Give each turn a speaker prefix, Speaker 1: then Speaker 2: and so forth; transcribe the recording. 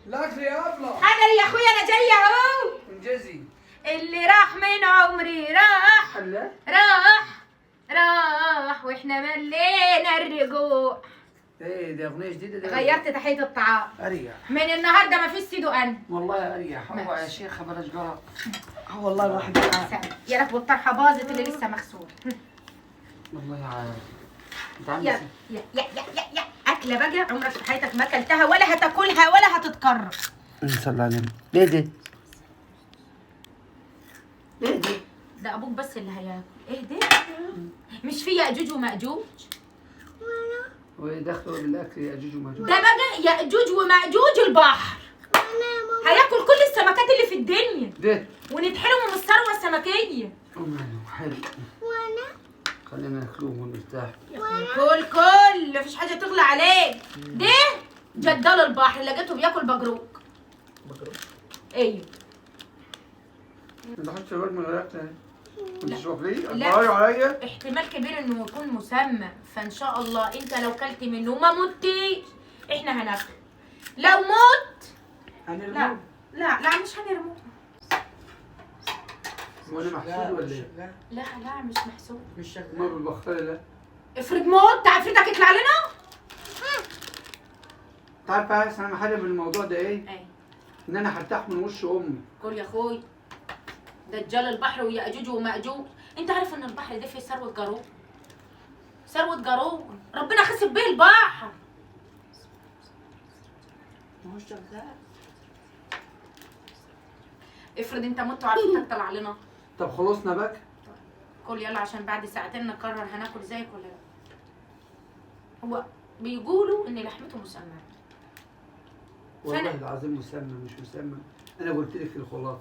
Speaker 1: الاكل يا ابله.
Speaker 2: حاضر يا اخويا انا جايه اهو.
Speaker 1: انجزي.
Speaker 2: اللي راح من عمري راح
Speaker 1: الله.
Speaker 2: راح واحنا ملينا الرجوع.
Speaker 1: ايه دي اغنيه جديده دي؟
Speaker 2: غيرت تحيه الطعام.
Speaker 1: اريح.
Speaker 2: من النهارده ما فيش سيدو انا.
Speaker 1: والله اريح. هو يا
Speaker 2: ماشي.
Speaker 1: شيخه بلاش قرف. والله الواحد عارف.
Speaker 2: يا لك والطرحه باظت اللي لسه مغسول.
Speaker 1: والله عارف. انت عامل
Speaker 2: يا يا اكله بقى عمرك في حياتك ما اكلتها ولا هتاكلها ولا هتتكرر.
Speaker 1: صلى على النبي. ليه دي؟ ليه دي؟
Speaker 2: ده ابوك بس اللي هياكل. ايه ده؟ مش في ياجوج وماجوج؟
Speaker 1: ويدخلوا بالاكل ياجوج وماجوج.
Speaker 2: ده بقى ياجوج وماجوج البحر. هياكل كل السمكات اللي في الدنيا.
Speaker 1: ده
Speaker 2: ونتحرموا من الثروه السمكيه.
Speaker 1: وماله حلو. خلينا ناكلوه ونرتاح.
Speaker 2: كل مفيش حاجه تغلى عليك. ده جدال البحر لقيته بياكل بجروك. ايوه.
Speaker 1: ما تحطش بالك من الاكل اهي.
Speaker 2: لا.
Speaker 1: انت واكليه؟
Speaker 2: لا.
Speaker 1: اتفرجوا عليا.
Speaker 2: احتمال كبير انه يكون مسمى، فان شاء الله انت لو كلت منه وما متيش احنا هناكل. لو مت لا لا مش هنرموه.
Speaker 1: هو انا محسود ولا ايه؟
Speaker 2: لا مش محسوب.
Speaker 1: مش شغال. ما بالبخار لا.
Speaker 2: افرض مت عفريتك يطلع لنا.
Speaker 1: انت عارف بس انا محارب الموضوع ده ايه؟
Speaker 2: ايه
Speaker 1: ان انا هرتاح من وش امي.
Speaker 2: كل يا اخوي. دجال البحر وياجوج وماجوج. انت عارف ان البحر ده فيه ثروه قارون؟ ثروه قارون ربنا خسف بيه البحر.
Speaker 1: ما هو شغال.
Speaker 2: افرض انت مت وعرفتك طلع لنا.
Speaker 1: طب خلصنا بقى.
Speaker 2: كل يلا عشان بعد ساعتين نقرر هناكل زيك ولا لا. هو بيقولوا ان لحمته مسمى.
Speaker 1: والله العظيم مسمى مش مسمى. انا قلت لك الخلاصه.